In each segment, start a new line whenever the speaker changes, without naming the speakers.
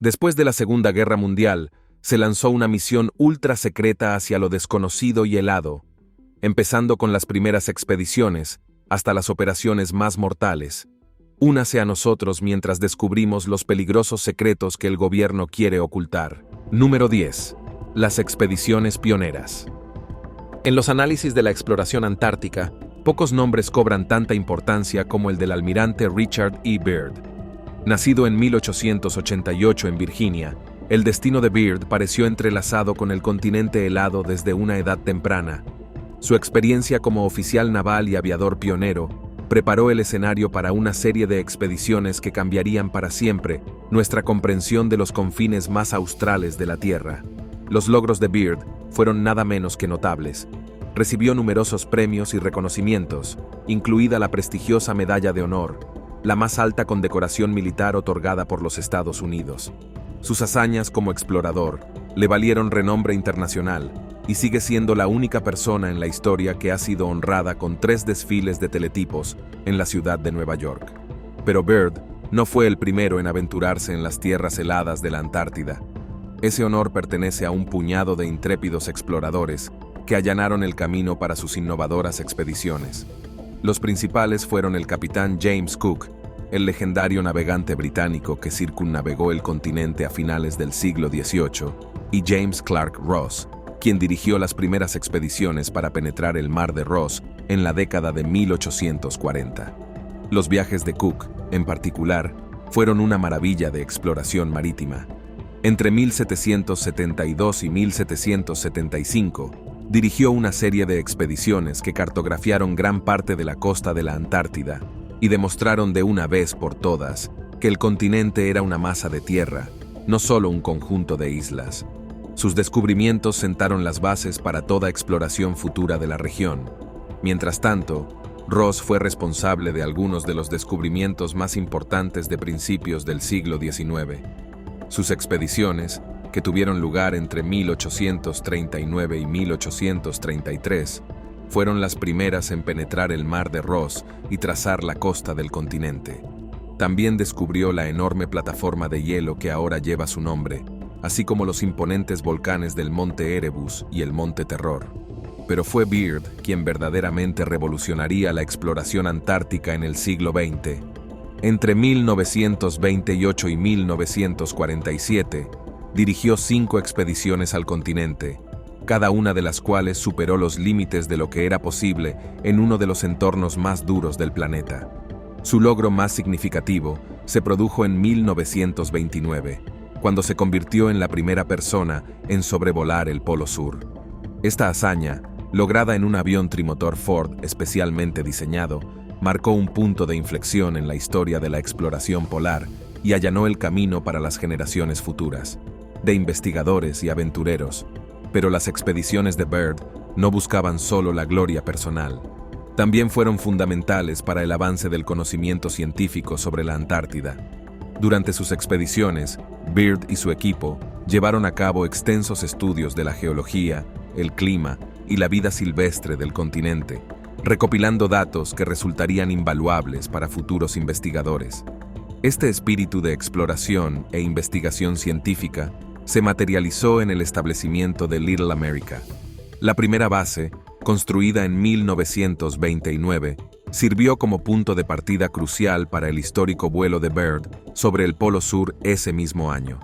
Después de la Segunda Guerra Mundial, se lanzó una misión ultra secreta hacia lo desconocido y helado, empezando con las primeras expediciones, hasta las operaciones más mortales. Únase a nosotros mientras descubrimos los peligrosos secretos que el gobierno quiere ocultar. Número 10. Las expediciones pioneras. En los análisis de la exploración antártica, pocos nombres cobran tanta importancia como el del almirante Richard E. Byrd. Nacido en 1888 en Virginia, el destino de Byrd pareció entrelazado con el continente helado desde una edad temprana. Su experiencia como oficial naval y aviador pionero preparó el escenario para una serie de expediciones que cambiarían para siempre nuestra comprensión de los confines más australes de la Tierra. Los logros de Byrd fueron nada menos que notables. Recibió numerosos premios y reconocimientos, incluida la prestigiosa Medalla de Honor, la más alta condecoración militar otorgada por los Estados Unidos. Sus hazañas como explorador le valieron renombre internacional y sigue siendo la única persona en la historia que ha sido honrada con 3 desfiles de teletipos en la ciudad de Nueva York. Pero Byrd no fue el primero en aventurarse en las tierras heladas de la Antártida. Ese honor pertenece a un puñado de intrépidos exploradores que allanaron el camino para sus innovadoras expediciones. Los principales fueron el capitán James Cook, el legendario navegante británico que circunnavegó el continente a finales del siglo XVIII, y James Clark Ross, quien dirigió las primeras expediciones para penetrar el mar de Ross en la década de 1840. Los viajes de Cook, en particular, fueron una maravilla de exploración marítima. Entre 1772 y 1775, dirigió una serie de expediciones que cartografiaron gran parte de la costa de la Antártida y demostraron de una vez por todas que el continente era una masa de tierra, no solo un conjunto de islas. Sus descubrimientos sentaron las bases para toda exploración futura de la región. Mientras tanto, Ross fue responsable de algunos de los descubrimientos más importantes de principios del siglo XIX. Sus expediciones, que tuvieron lugar entre 1839 y 1833, fueron las primeras en penetrar el mar de Ross y trazar la costa del continente. También descubrió la enorme plataforma de hielo que ahora lleva su nombre, así como los imponentes volcanes del Monte Erebus y el Monte Terror. Pero fue Byrd quien verdaderamente revolucionaría la exploración antártica en el siglo XX. Entre 1928 y 1947, dirigió 5 expediciones al continente, cada una de las cuales superó los límites de lo que era posible en uno de los entornos más duros del planeta. Su logro más significativo se produjo en 1929, cuando se convirtió en la primera persona en sobrevolar el Polo Sur. Esta hazaña, lograda en un avión trimotor Ford especialmente diseñado, marcó un punto de inflexión en la historia de la exploración polar y allanó el camino para las generaciones futuras, de investigadores y aventureros. Pero las expediciones de Byrd no buscaban solo la gloria personal. También fueron fundamentales para el avance del conocimiento científico sobre la Antártida. Durante sus expediciones, Byrd y su equipo llevaron a cabo extensos estudios de la geología, el clima y la vida silvestre del continente, recopilando datos que resultarían invaluables para futuros investigadores. Este espíritu de exploración e investigación científica se materializó en el establecimiento de Little America. La primera base, construida en 1929, sirvió como punto de partida crucial para el histórico vuelo de Byrd sobre el Polo Sur ese mismo año.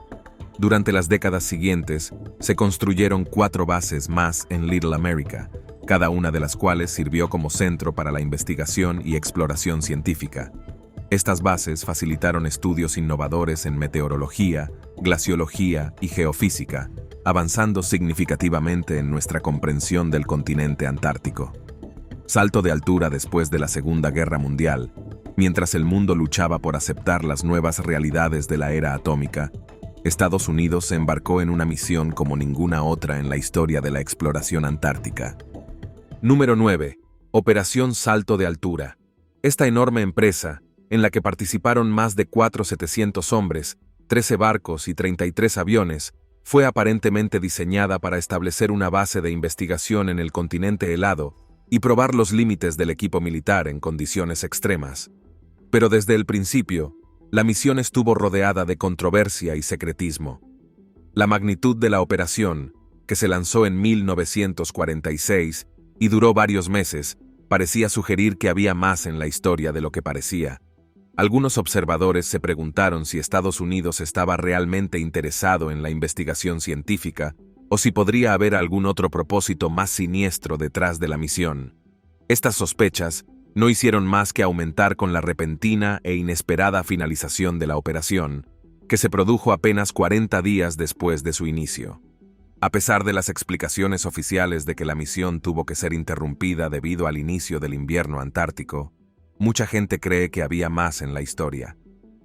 Durante las décadas siguientes, se construyeron 4 bases más en Little America, cada una de las cuales sirvió como centro para la investigación y exploración científica. Estas bases facilitaron estudios innovadores en meteorología, glaciología y geofísica, avanzando significativamente en nuestra comprensión del continente antártico. Salto de altura después de la Segunda Guerra Mundial. Mientras el mundo luchaba por aceptar las nuevas realidades de la era atómica, Estados Unidos se embarcó en una misión como ninguna otra en la historia de la exploración antártica. Número 9. Operación Salto de Altura. Esta enorme empresa, en la que participaron más de 4.700 hombres, 13 barcos y 33 aviones, fue aparentemente diseñada para establecer una base de investigación en el continente helado y probar los límites del equipo militar en condiciones extremas. Pero desde el principio, La misión estuvo rodeada de controversia y secretismo. La magnitud de la operación, que se lanzó en 1946 y duró varios meses, parecía sugerir que había más en la historia de lo que parecía. Algunos observadores se preguntaron si Estados Unidos estaba realmente interesado en la investigación científica o si podría haber algún otro propósito más siniestro detrás de la misión. Estas sospechas no hicieron más que aumentar con la repentina e inesperada finalización de la operación, que se produjo apenas 40 días después de su inicio. A pesar de las explicaciones oficiales de que la misión tuvo que ser interrumpida debido al inicio del invierno antártico, mucha gente cree que había más en la historia.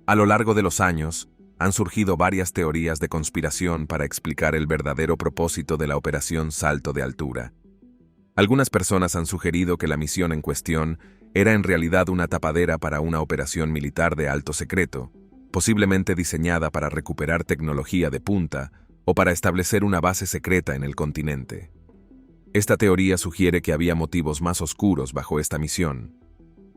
A lo largo de los años, han surgido varias teorías de conspiración para explicar el verdadero propósito de la Operación Salto de Altura. Algunas personas han sugerido que la misión en cuestión era en realidad una tapadera para una operación militar de alto secreto, posiblemente diseñada para recuperar tecnología de punta o para establecer una base secreta en el continente. Esta teoría sugiere que había motivos más oscuros bajo esta misión.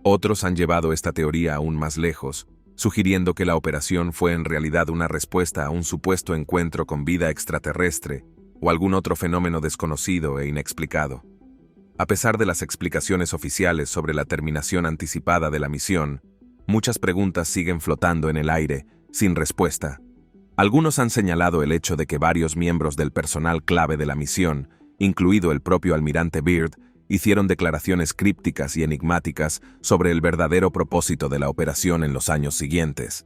Otros han llevado esta teoría aún más lejos, sugiriendo que la operación fue en realidad una respuesta a un supuesto encuentro con vida extraterrestre o algún otro fenómeno desconocido e inexplicado. A pesar de las explicaciones oficiales sobre la terminación anticipada de la misión, muchas preguntas siguen flotando en el aire, sin respuesta. Algunos han señalado el hecho de que varios miembros del personal clave de la misión, incluido el propio almirante Byrd, hicieron declaraciones crípticas y enigmáticas sobre el verdadero propósito de la operación en los años siguientes.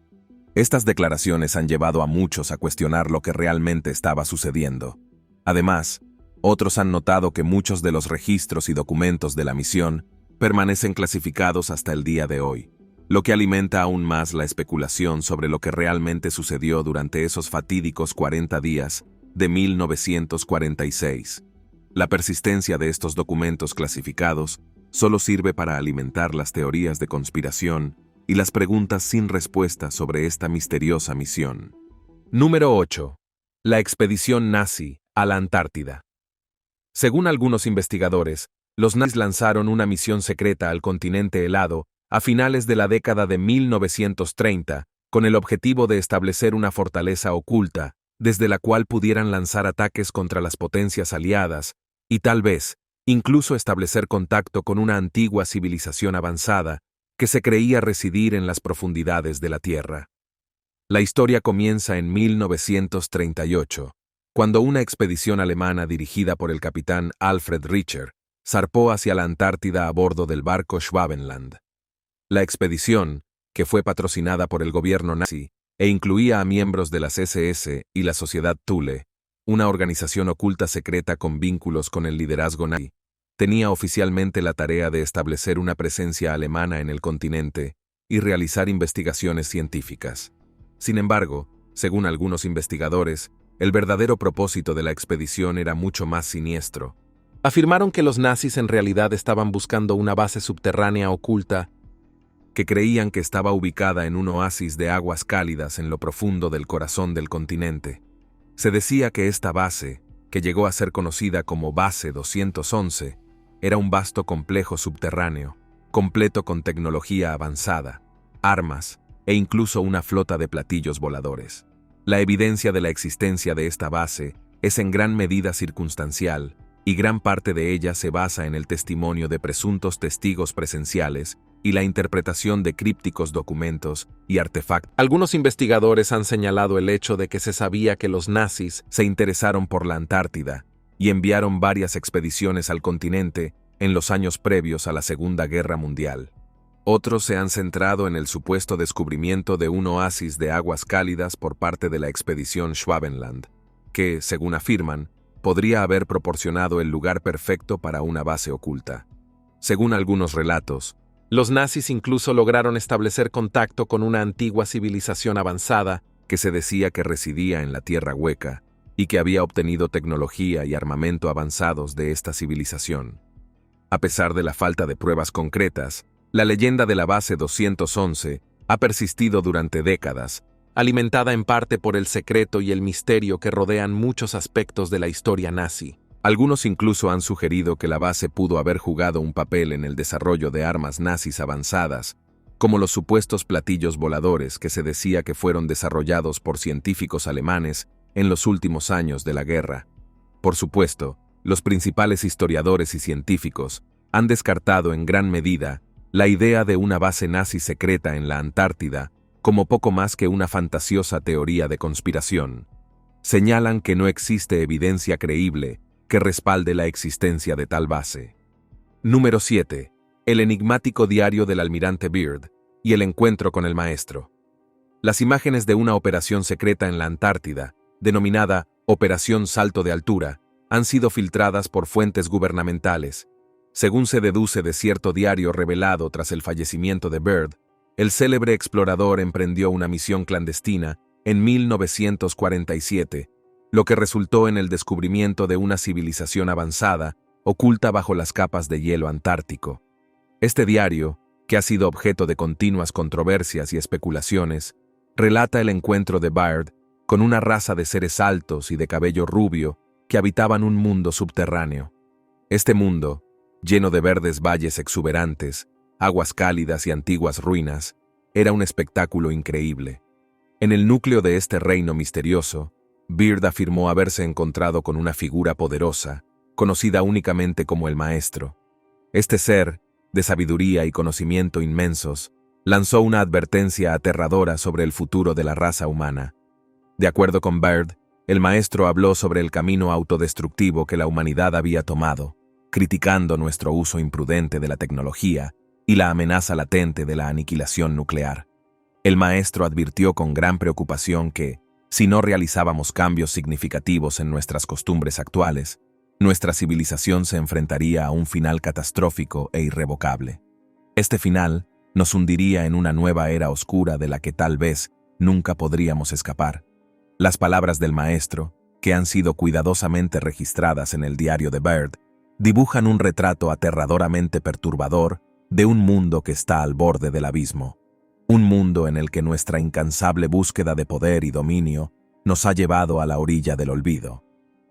Estas declaraciones han llevado a muchos a cuestionar lo que realmente estaba sucediendo. Además, otros han notado que muchos de los registros y documentos de la misión permanecen clasificados hasta el día de hoy, lo que alimenta aún más la especulación sobre lo que realmente sucedió durante esos fatídicos 40 días de 1946. La persistencia de estos documentos clasificados solo sirve para alimentar las teorías de conspiración y las preguntas sin respuesta sobre esta misteriosa misión. Número 8. La expedición nazi a la Antártida. Según algunos investigadores, los nazis lanzaron una misión secreta al continente helado a finales de la década de 1930, con el objetivo de establecer una fortaleza oculta, desde la cual pudieran lanzar ataques contra las potencias aliadas, y tal vez, incluso establecer contacto con una antigua civilización avanzada que se creía residir en las profundidades de la Tierra. La historia comienza en 1938, cuando una expedición alemana dirigida por el capitán Alfred Richer zarpó hacia la Antártida a bordo del barco Schwabenland. La expedición, que fue patrocinada por el gobierno nazi e incluía a miembros de las SS y la Sociedad Thule, una organización oculta secreta con vínculos con el liderazgo nazi, tenía oficialmente la tarea de establecer una presencia alemana en el continente y realizar investigaciones científicas. Sin embargo, según algunos investigadores, el verdadero propósito de la expedición era mucho más siniestro. Afirmaron que los nazis en realidad estaban buscando una base subterránea oculta que creían que estaba ubicada en un oasis de aguas cálidas en lo profundo del corazón del continente. Se decía que esta base, que llegó a ser conocida como Base 211, era un vasto complejo subterráneo, completo con tecnología avanzada, armas e incluso una flota de platillos voladores. La evidencia de la existencia de esta base es en gran medida circunstancial, y gran parte de ella se basa en el testimonio de presuntos testigos presenciales y la interpretación de crípticos documentos y artefactos. Algunos investigadores han señalado el hecho de que se sabía que los nazis se interesaron por la Antártida y enviaron varias expediciones al continente en los años previos a la Segunda Guerra Mundial. Otros se han centrado en el supuesto descubrimiento de un oasis de aguas cálidas por parte de la expedición Schwabenland, que, según afirman, podría haber proporcionado el lugar perfecto para una base oculta. Según algunos relatos, los nazis incluso lograron establecer contacto con una antigua civilización avanzada que se decía que residía en la Tierra Hueca y que había obtenido tecnología y armamento avanzados de esta civilización. A pesar de la falta de pruebas concretas, la leyenda de la Base 211 ha persistido durante décadas, alimentada en parte por el secreto y el misterio que rodean muchos aspectos de la historia nazi. Algunos incluso han sugerido que la base pudo haber jugado un papel en el desarrollo de armas nazis avanzadas, como los supuestos platillos voladores que se decía que fueron desarrollados por científicos alemanes en los últimos años de la guerra. Por supuesto, los principales historiadores y científicos han descartado en gran medida la idea de una base nazi secreta en la Antártida como poco más que una fantasiosa teoría de conspiración. Señalan que no existe evidencia creíble que respalde la existencia de tal base. Número 7. El enigmático diario del almirante Byrd y el encuentro con el maestro. Las imágenes de una operación secreta en la Antártida, denominada Operación Salto de Altura, han sido filtradas por fuentes gubernamentales. Según se deduce de cierto diario revelado tras el fallecimiento de Byrd, el célebre explorador emprendió una misión clandestina en 1947, lo que resultó en el descubrimiento de una civilización avanzada oculta bajo las capas de hielo antártico. Este diario, que ha sido objeto de continuas controversias y especulaciones, relata el encuentro de Byrd con una raza de seres altos y de cabello rubio que habitaban un mundo subterráneo. Este mundo, lleno de verdes valles exuberantes, aguas cálidas y antiguas ruinas, era un espectáculo increíble. En el núcleo de este reino misterioso, Byrd afirmó haberse encontrado con una figura poderosa, conocida únicamente como el Maestro. Este ser, de sabiduría y conocimiento inmensos, lanzó una advertencia aterradora sobre el futuro de la raza humana. De acuerdo con Byrd, el Maestro habló sobre el camino autodestructivo que la humanidad había tomado, criticando nuestro uso imprudente de la tecnología y la amenaza latente de la aniquilación nuclear. El Maestro advirtió con gran preocupación que, si no realizábamos cambios significativos en nuestras costumbres actuales, nuestra civilización se enfrentaría a un final catastrófico e irrevocable. Este final nos hundiría en una nueva era oscura de la que tal vez nunca podríamos escapar. Las palabras del Maestro, que han sido cuidadosamente registradas en el diario de Byrd, dibujan un retrato aterradoramente perturbador de un mundo que está al borde del abismo. Un mundo en el que nuestra incansable búsqueda de poder y dominio nos ha llevado a la orilla del olvido.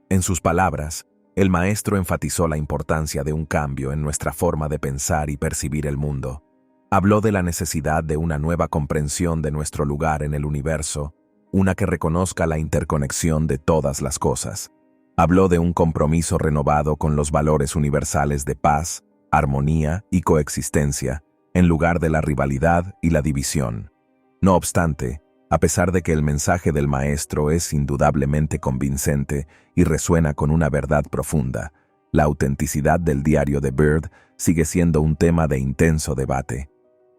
En sus palabras, el Maestro enfatizó la importancia de un cambio en nuestra forma de pensar y percibir el mundo. Habló de la necesidad de una nueva comprensión de nuestro lugar en el universo, una que reconozca la interconexión de todas las cosas. Habló de un compromiso renovado con los valores universales de paz, armonía y coexistencia, en lugar de la rivalidad y la división. No obstante, a pesar de que el mensaje del Maestro es indudablemente convincente y resuena con una verdad profunda, la autenticidad del diario de Byrd sigue siendo un tema de intenso debate.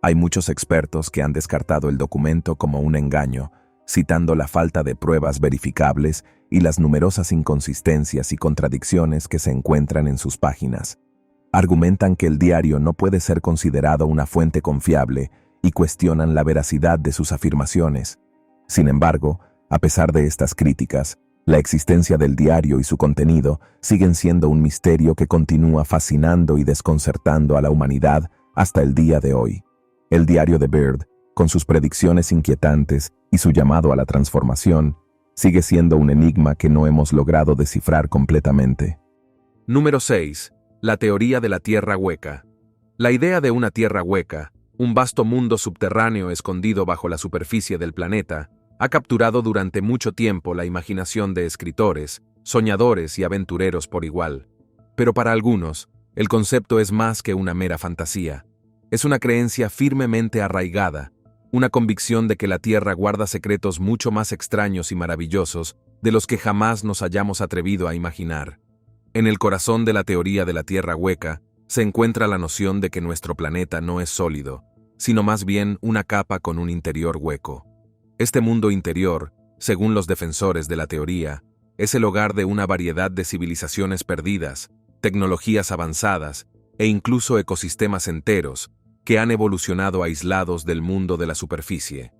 Hay muchos expertos que han descartado el documento como un engaño, citando la falta de pruebas verificables y las numerosas inconsistencias y contradicciones que se encuentran en sus páginas. Argumentan que el diario no puede ser considerado una fuente confiable y cuestionan la veracidad de sus afirmaciones. Sin embargo, a pesar de estas críticas, la existencia del diario y su contenido siguen siendo un misterio que continúa fascinando y desconcertando a la humanidad hasta el día de hoy. El diario de Byrd, con sus predicciones inquietantes y su llamado a la transformación, sigue siendo un enigma que no hemos logrado descifrar completamente. Número 6. La teoría de la Tierra hueca. La idea de una Tierra hueca, un vasto mundo subterráneo escondido bajo la superficie del planeta, ha capturado durante mucho tiempo la imaginación de escritores, soñadores y aventureros por igual. Pero para algunos, el concepto es más que una mera fantasía. Es una creencia firmemente arraigada, una convicción de que la Tierra guarda secretos mucho más extraños y maravillosos de los que jamás nos hayamos atrevido a imaginar. En el corazón de la teoría de la Tierra hueca se encuentra la noción de que nuestro planeta no es sólido, sino más bien una capa con un interior hueco. Este mundo interior, según los defensores de la teoría, es el hogar de una variedad de civilizaciones perdidas, tecnologías avanzadas e incluso ecosistemas enteros que han evolucionado aislados del mundo de la superficie.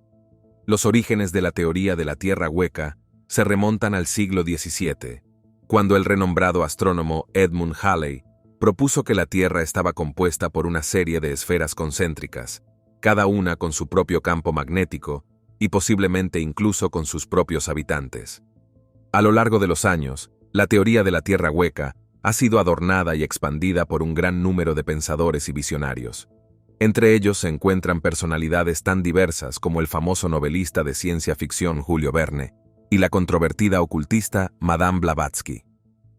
Los orígenes de la teoría de la Tierra hueca se remontan al siglo XVII, cuando el renombrado astrónomo Edmund Halley propuso que la Tierra estaba compuesta por una serie de esferas concéntricas, cada una con su propio campo magnético y posiblemente incluso con sus propios habitantes. A lo largo de los años, la teoría de la Tierra hueca ha sido adornada y expandida por un gran número de pensadores y visionarios. Entre ellos se encuentran personalidades tan diversas como el famoso novelista de ciencia ficción Julio Verne y la controvertida ocultista Madame Blavatsky.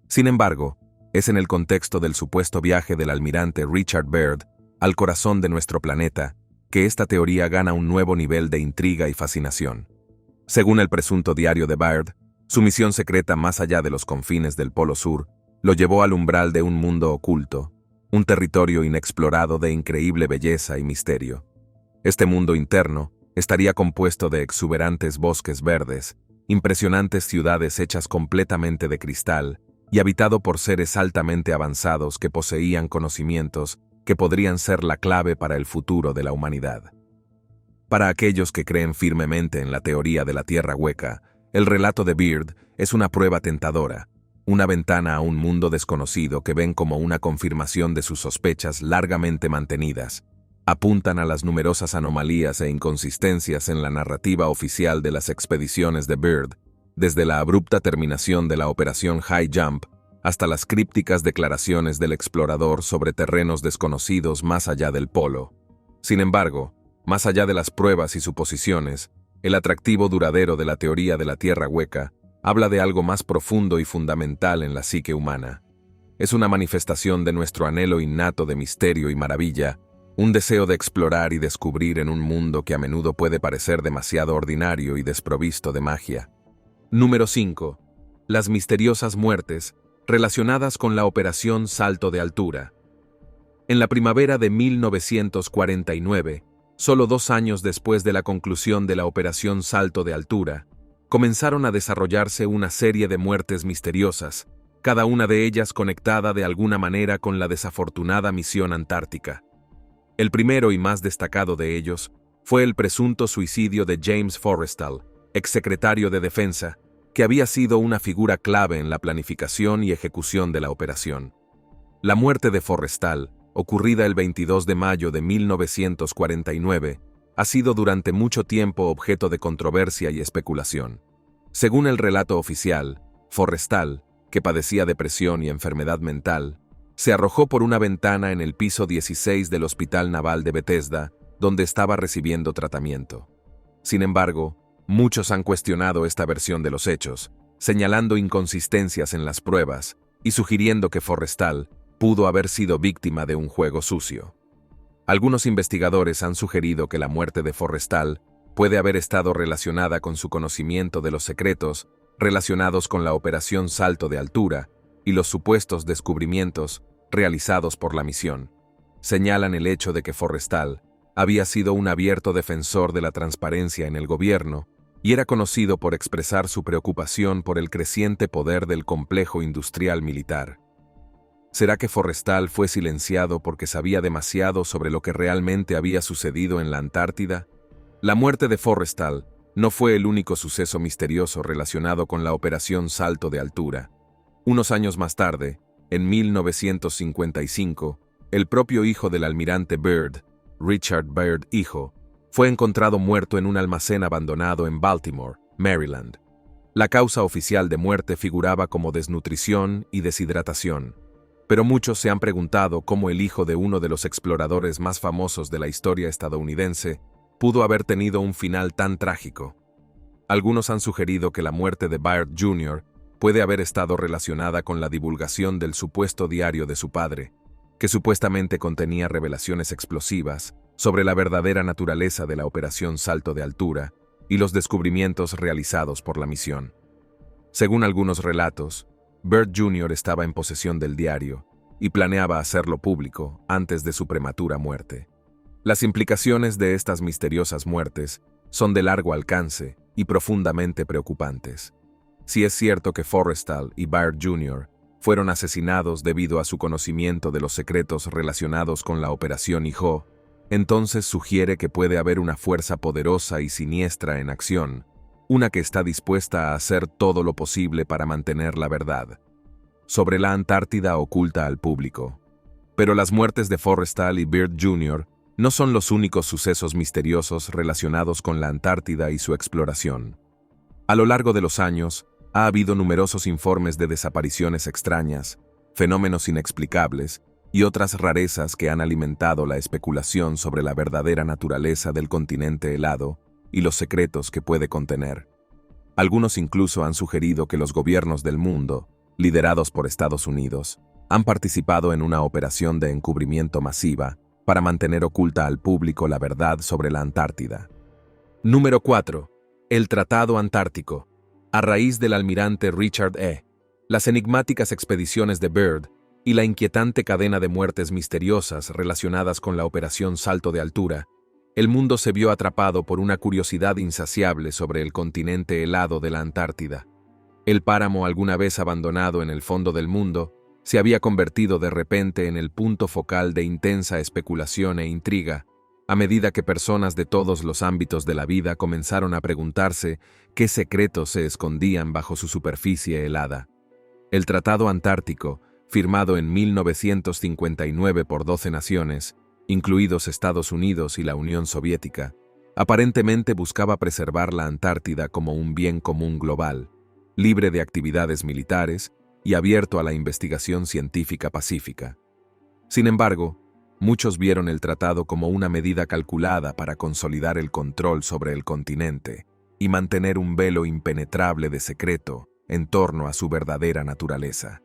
Sin embargo, es en el contexto del supuesto viaje del almirante Richard Byrd al corazón de nuestro planeta que esta teoría gana un nuevo nivel de intriga y fascinación. Según el presunto diario de Byrd, su misión secreta más allá de los confines del Polo Sur lo llevó al umbral de un mundo oculto, un territorio inexplorado de increíble belleza y misterio. Este mundo interno estaría compuesto de exuberantes bosques verdes, impresionantes ciudades hechas completamente de cristal y habitado por seres altamente avanzados que poseían conocimientos que podrían ser la clave para el futuro de la humanidad. Para aquellos que creen firmemente en la teoría de la Tierra hueca, el relato de Byrd es una prueba tentadora, una ventana a un mundo desconocido que ven como una confirmación de sus sospechas largamente mantenidas. Apuntan a las numerosas anomalías e inconsistencias en la narrativa oficial de las expediciones de Byrd, desde la abrupta terminación de la operación High Jump hasta las crípticas declaraciones del explorador sobre terrenos desconocidos más allá del polo. Sin embargo, más allá de las pruebas y suposiciones, el atractivo duradero de la teoría de la Tierra hueca habla de algo más profundo y fundamental en la psique humana. Es una manifestación de nuestro anhelo innato de misterio y maravilla, un deseo de explorar y descubrir en un mundo que a menudo puede parecer demasiado ordinario y desprovisto de magia. Número 5. Las misteriosas muertes relacionadas con la Operación Salto de Altura. En la primavera de 1949, solo 2 años después de la conclusión de la Operación Salto de Altura, comenzaron a desarrollarse una serie de muertes misteriosas, cada una de ellas conectada de alguna manera con la desafortunada misión antártica. El primero y más destacado de ellos fue el presunto suicidio de James Forrestal, exsecretario de Defensa, que había sido una figura clave en la planificación y ejecución de la operación. La muerte de Forrestal, ocurrida el 22 de mayo de 1949, ha sido durante mucho tiempo objeto de controversia y especulación. Según el relato oficial, Forrestal, que padecía depresión y enfermedad mental, se arrojó por una ventana en el piso 16 del Hospital Naval de Bethesda, donde estaba recibiendo tratamiento. Sin embargo, muchos han cuestionado esta versión de los hechos, señalando inconsistencias en las pruebas y sugiriendo que Forrestal pudo haber sido víctima de un juego sucio. Algunos investigadores han sugerido que la muerte de Forrestal puede haber estado relacionada con su conocimiento de los secretos relacionados con la Operación Salto de Altura y los supuestos descubrimientos realizados por la misión. Señalan el hecho de que Forrestal había sido un abierto defensor de la transparencia en el gobierno y era conocido por expresar su preocupación por el creciente poder del complejo industrial militar. ¿Será que Forrestal fue silenciado porque sabía demasiado sobre lo que realmente había sucedido en la Antártida? La muerte de Forrestal no fue el único suceso misterioso relacionado con la Operación Salto de Altura. Unos años más tarde, en 1955, el propio hijo del almirante Byrd, Richard Byrd hijo, fue encontrado muerto en un almacén abandonado en Baltimore, Maryland. La causa oficial de muerte figuraba como desnutrición y deshidratación, pero muchos se han preguntado cómo el hijo de uno de los exploradores más famosos de la historia estadounidense pudo haber tenido un final tan trágico. Algunos han sugerido que la muerte de Byrd Jr. puede haber estado relacionada con la divulgación del supuesto diario de su padre, que supuestamente contenía revelaciones explosivas sobre la verdadera naturaleza de la Operación Salto de Altura y los descubrimientos realizados por la misión. Según algunos relatos, Byrd Jr. estaba en posesión del diario y planeaba hacerlo público antes de su prematura muerte. Las implicaciones de estas misteriosas muertes son de largo alcance y profundamente preocupantes. Si es cierto que Forrestal y Byrd Jr. fueron asesinados debido a su conocimiento de los secretos relacionados con la Operación Hijo, entonces sugiere que puede haber una fuerza poderosa y siniestra en acción, una que está dispuesta a hacer todo lo posible para mantener la verdad sobre la Antártida oculta al público. Pero las muertes de Forrestal y Byrd Jr. no son los únicos sucesos misteriosos relacionados con la Antártida y su exploración. A lo largo de los años, ha habido numerosos informes de desapariciones extrañas, fenómenos inexplicables y otras rarezas que han alimentado la especulación sobre la verdadera naturaleza del continente helado y los secretos que puede contener. Algunos incluso han sugerido que los gobiernos del mundo, liderados por Estados Unidos, han participado en una operación de encubrimiento masiva para mantener oculta al público la verdad sobre la Antártida. Número 4. El Tratado Antártico. A raíz del almirante Richard E. las enigmáticas expediciones de Byrd y la inquietante cadena de muertes misteriosas relacionadas con la Operación Salto de Altura, el mundo se vio atrapado por una curiosidad insaciable sobre el continente helado de la Antártida. El páramo, alguna vez abandonado en el fondo del mundo, se había convertido de repente en el punto focal de intensa especulación e intriga, a medida que personas de todos los ámbitos de la vida comenzaron a preguntarse qué secretos se escondían bajo su superficie helada. El Tratado Antártico, firmado en 1959 por 12 naciones, incluidos Estados Unidos y la Unión Soviética, aparentemente buscaba preservar la Antártida como un bien común global, libre de actividades militares y abierto a la investigación científica pacífica. Sin embargo, muchos vieron el tratado como una medida calculada para consolidar el control sobre el continente y mantener un velo impenetrable de secreto en torno a su verdadera naturaleza.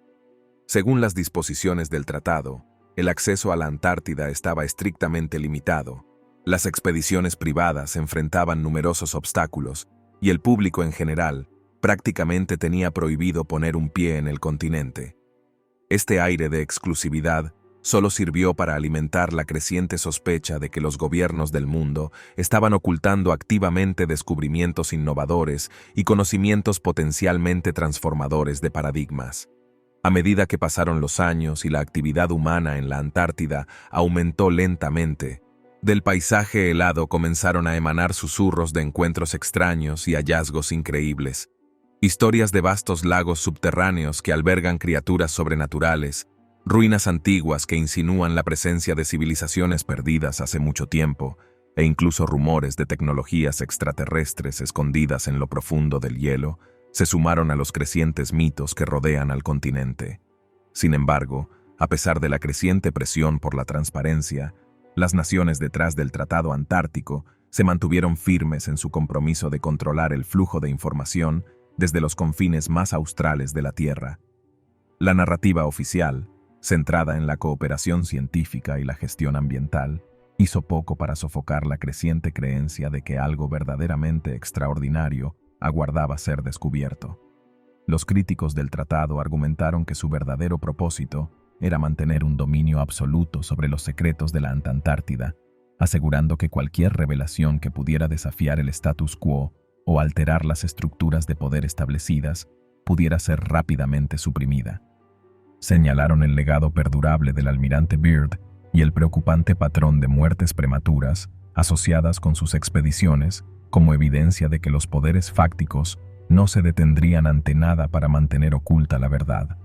Según las disposiciones del tratado, el acceso a la Antártida estaba estrictamente limitado, las expediciones privadas enfrentaban numerosos obstáculos y el público en general prácticamente tenía prohibido poner un pie en el continente. Este aire de exclusividad solo sirvió para alimentar la creciente sospecha de que los gobiernos del mundo estaban ocultando activamente descubrimientos innovadores y conocimientos potencialmente transformadores de paradigmas. A medida que pasaron los años y la actividad humana en la Antártida aumentó lentamente, del paisaje helado comenzaron a emanar susurros de encuentros extraños y hallazgos increíbles. Historias de vastos lagos subterráneos que albergan criaturas sobrenaturales, ruinas antiguas que insinúan la presencia de civilizaciones perdidas hace mucho tiempo, e incluso rumores de tecnologías extraterrestres escondidas en lo profundo del hielo, se sumaron a los crecientes mitos que rodean al continente. Sin embargo, a pesar de la creciente presión por la transparencia, las naciones detrás del Tratado Antártico se mantuvieron firmes en su compromiso de controlar el flujo de información desde los confines más australes de la Tierra. La narrativa oficial, centrada en la cooperación científica y la gestión ambiental, hizo poco para sofocar la creciente creencia de que algo verdaderamente extraordinario aguardaba ser descubierto. Los críticos del tratado argumentaron que su verdadero propósito era mantener un dominio absoluto sobre los secretos de la Antártida, asegurando que cualquier revelación que pudiera desafiar el status quo o alterar las estructuras de poder establecidas pudiera ser rápidamente suprimida. Señalaron el legado perdurable del almirante Byrd y el preocupante patrón de muertes prematuras asociadas con sus expediciones como evidencia de que los poderes fácticos no se detendrían ante nada para mantener oculta la verdad.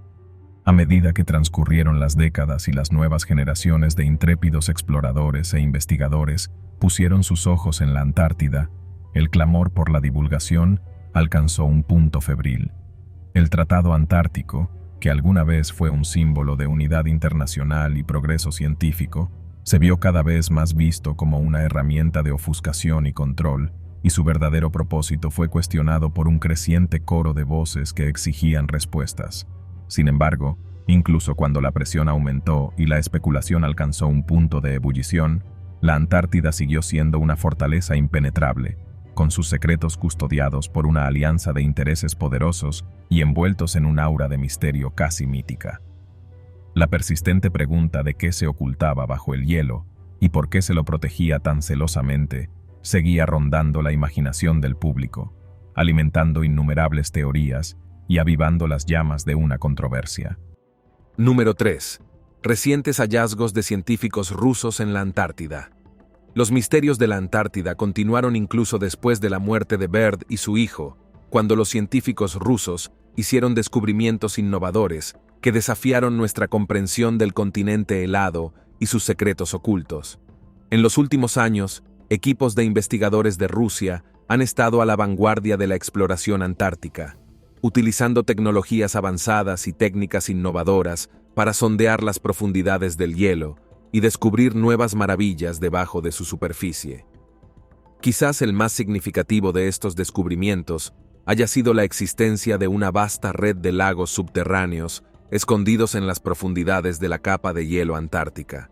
A medida que transcurrieron las décadas y las nuevas generaciones de intrépidos exploradores e investigadores pusieron sus ojos en la Antártida, el clamor por la divulgación alcanzó un punto febril. El Tratado Antártico, que alguna vez fue un símbolo de unidad internacional y progreso científico, se vio cada vez más visto como una herramienta de ofuscación y control, y su verdadero propósito fue cuestionado por un creciente coro de voces que exigían respuestas. Sin embargo, incluso cuando la presión aumentó y la especulación alcanzó un punto de ebullición, la Antártida siguió siendo una fortaleza impenetrable, con sus secretos custodiados por una alianza de intereses poderosos y envueltos en un aura de misterio casi mítica. La persistente pregunta de qué se ocultaba bajo el hielo y por qué se lo protegía tan celosamente seguía rondando la imaginación del público, alimentando innumerables teorías y avivando las llamas de una controversia.
Número 3. Recientes hallazgos de científicos rusos en la Antártida. Los misterios de la Antártida continuaron incluso después de la muerte de Byrd y su hijo, cuando los científicos rusos hicieron descubrimientos innovadores que desafiaron nuestra comprensión del continente helado y sus secretos ocultos. En los últimos años, equipos de investigadores de Rusia han estado a la vanguardia de la exploración antártica.
utilizando tecnologías avanzadas y técnicas innovadoras para sondear las profundidades del hielo y descubrir nuevas maravillas debajo de su superficie. Quizás el más significativo de estos descubrimientos haya sido la existencia de una vasta red de lagos subterráneos escondidos en las profundidades de la capa de hielo antártica.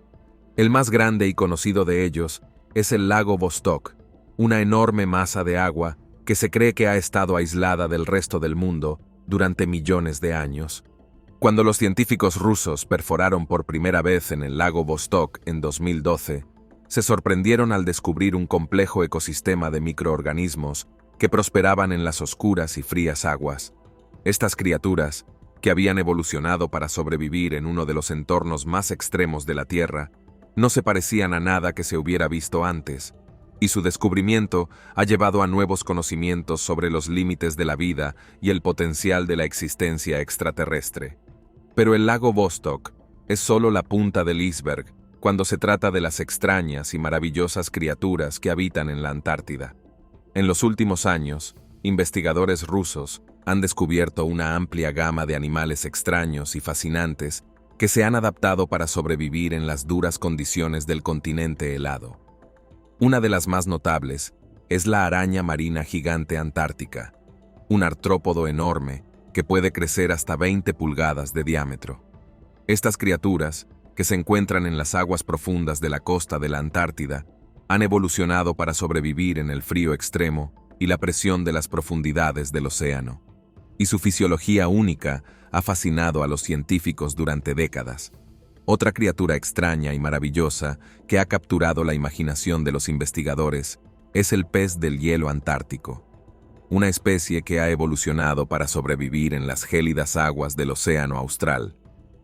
El más grande y conocido de ellos es el lago Vostok, una enorme masa de agua que se cree que ha estado aislada del resto del mundo durante millones de años. Cuando los científicos rusos perforaron por primera vez en el lago Vostok en 2012, se sorprendieron al descubrir un complejo ecosistema de microorganismos que prosperaban en las oscuras y frías aguas. Estas criaturas, que habían evolucionado para sobrevivir en uno de los entornos más extremos de la Tierra, no se parecían a nada que se hubiera visto antes, y su descubrimiento ha llevado a nuevos conocimientos sobre los límites de la vida y el potencial de la existencia extraterrestre. Pero el lago Vostok es solo la punta del iceberg cuando se trata de las extrañas y maravillosas criaturas que habitan en la Antártida. En los últimos años, investigadores rusos han descubierto una amplia gama de animales extraños y fascinantes que se han adaptado para sobrevivir en las duras condiciones del continente helado. Una de las más notables es la araña marina gigante antártica, un artrópodo enorme que puede crecer hasta 20 pulgadas de diámetro. Estas criaturas, que se encuentran en las aguas profundas de la costa de la Antártida, han evolucionado para sobrevivir en el frío extremo y la presión de las profundidades del océano. Y su fisiología única ha fascinado a los científicos durante décadas. Otra criatura extraña y maravillosa que ha capturado la imaginación de los investigadores es el pez del hielo antártico, una especie que ha evolucionado para sobrevivir en las gélidas aguas del océano austral.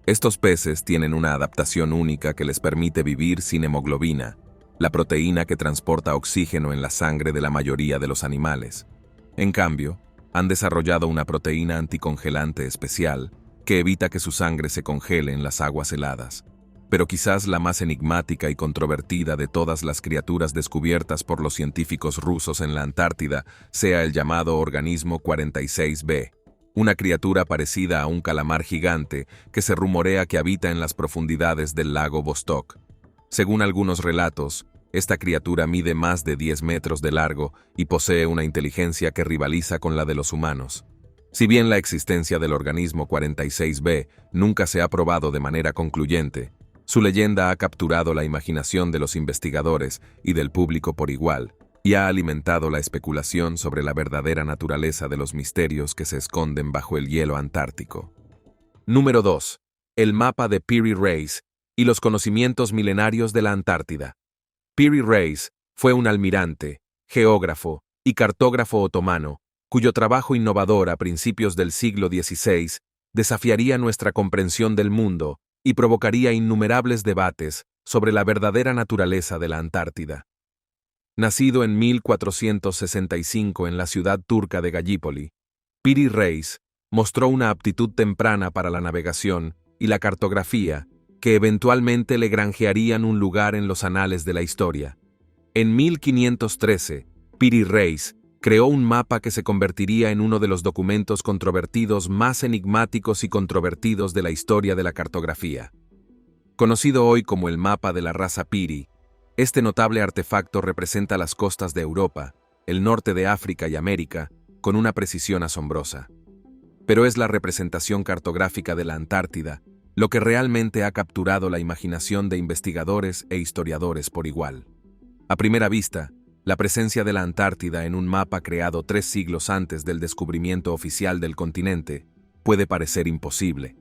Estos peces tienen una adaptación única que les permite vivir sin hemoglobina, la proteína que transporta oxígeno en la sangre de la mayoría de los animales. En cambio, han desarrollado una proteína anticongelante especial que evita que su sangre se congele en las aguas heladas. Pero quizás la más enigmática y controvertida de todas las criaturas descubiertas por los científicos rusos en la Antártida sea el llamado organismo 46b, una criatura parecida a un calamar gigante que se rumorea que habita en las profundidades del lago Vostok. Según algunos relatos, esta criatura mide más de 10 metros de largo y posee una inteligencia que rivaliza con la de los humanos. Si bien la existencia del organismo 46b nunca se ha probado de manera concluyente, su leyenda ha capturado la imaginación de los investigadores y del público por igual, y ha alimentado la especulación sobre la verdadera naturaleza de los misterios que se esconden bajo el hielo antártico. Número 2. El mapa de Piri Reis y los conocimientos milenarios de la Antártida. Piri Reis fue un almirante, geógrafo y cartógrafo otomano, cuyo trabajo innovador a principios del siglo XVI desafiaría nuestra comprensión del mundo y provocaría innumerables debates sobre la verdadera naturaleza de la Antártida. Nacido en 1465 en la ciudad turca de Gallipoli, Piri Reis mostró una aptitud temprana para la navegación y la cartografía que eventualmente le granjearían un lugar en los anales de la historia. En 1513, Piri Reis creó un mapa que se convertiría en uno de los documentos controvertidos más enigmáticos y controvertidos de la historia de la cartografía. Conocido hoy como el mapa de la raza Piri, este notable artefacto representa las costas de Europa, el norte de África y América, con una precisión asombrosa. Pero es la representación cartográfica de la Antártida lo que realmente ha capturado la imaginación de investigadores e historiadores por igual. A primera vista, la presencia de la Antártida en un mapa creado 3 siglos antes del descubrimiento oficial del continente puede parecer imposible.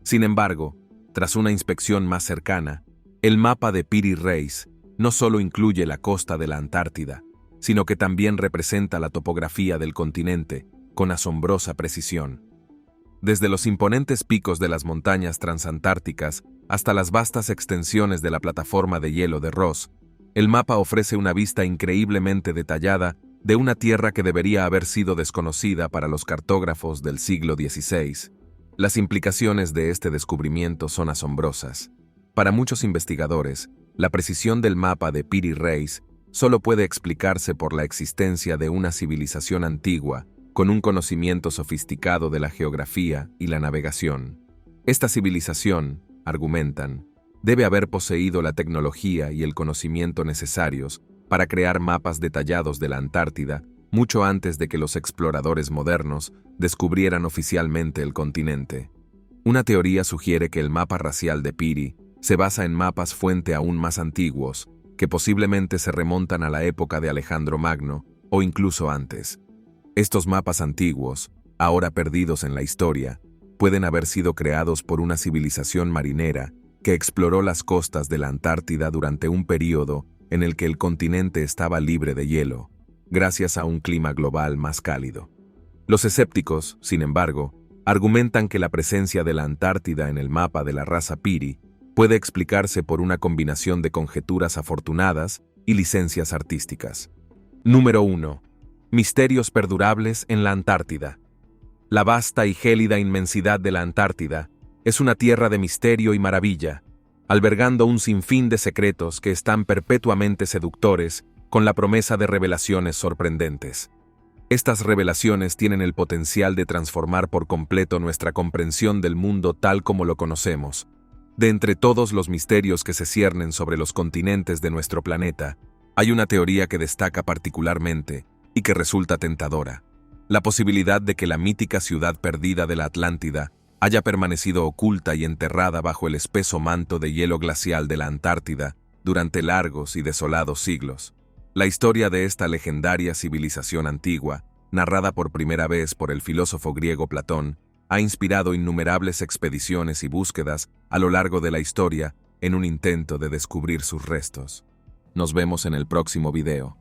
Sin embargo, tras una inspección más cercana, el mapa de Piri Reis no solo incluye la costa de la Antártida, sino que también representa la topografía del continente con asombrosa precisión. Desde los imponentes picos de las montañas transantárticas hasta las vastas extensiones de la plataforma de hielo de Ross, el mapa ofrece una vista increíblemente detallada de una tierra que debería haber sido desconocida para los cartógrafos del siglo XVI. Las implicaciones de este descubrimiento son asombrosas. Para muchos investigadores, la precisión del mapa de Piri Reis solo puede explicarse por la existencia de una civilización antigua con un conocimiento sofisticado de la geografía y la navegación. Esta civilización, argumentan, debe haber poseído la tecnología y el conocimiento necesarios para crear mapas detallados de la Antártida mucho antes de que los exploradores modernos descubrieran oficialmente el continente. Una teoría sugiere que el mapa racial de Peary se basa en mapas fuente aún más antiguos, que posiblemente se remontan a la época de Alejandro Magno o incluso antes. Estos mapas antiguos, ahora perdidos en la historia, pueden haber sido creados por una civilización marinera que exploró las costas de la Antártida durante un período en el que el continente estaba libre de hielo, gracias a un clima global más cálido. Los escépticos, sin embargo, argumentan que la presencia de la Antártida en el mapa de la raza Peary puede explicarse por una combinación de conjeturas afortunadas y licencias artísticas. Número 1. Misterios perdurables en la Antártida. La vasta y gélida inmensidad de la Antártida es una tierra de misterio y maravilla, albergando un sinfín de secretos que están perpetuamente seductores con la promesa de revelaciones sorprendentes. Estas revelaciones tienen el potencial de transformar por completo nuestra comprensión del mundo tal como lo conocemos. De entre todos los misterios que se ciernen sobre los continentes de nuestro planeta, hay una teoría que destaca particularmente y que resulta tentadora: la posibilidad de que la mítica ciudad perdida de la Atlántida haya permanecido oculta y enterrada bajo el espeso manto de hielo glacial de la Antártida durante largos y desolados siglos. La historia de esta legendaria civilización antigua, narrada por primera vez por el filósofo griego Platón, ha inspirado innumerables expediciones y búsquedas a lo largo de la historia en un intento de descubrir sus restos. Nos vemos en el próximo video.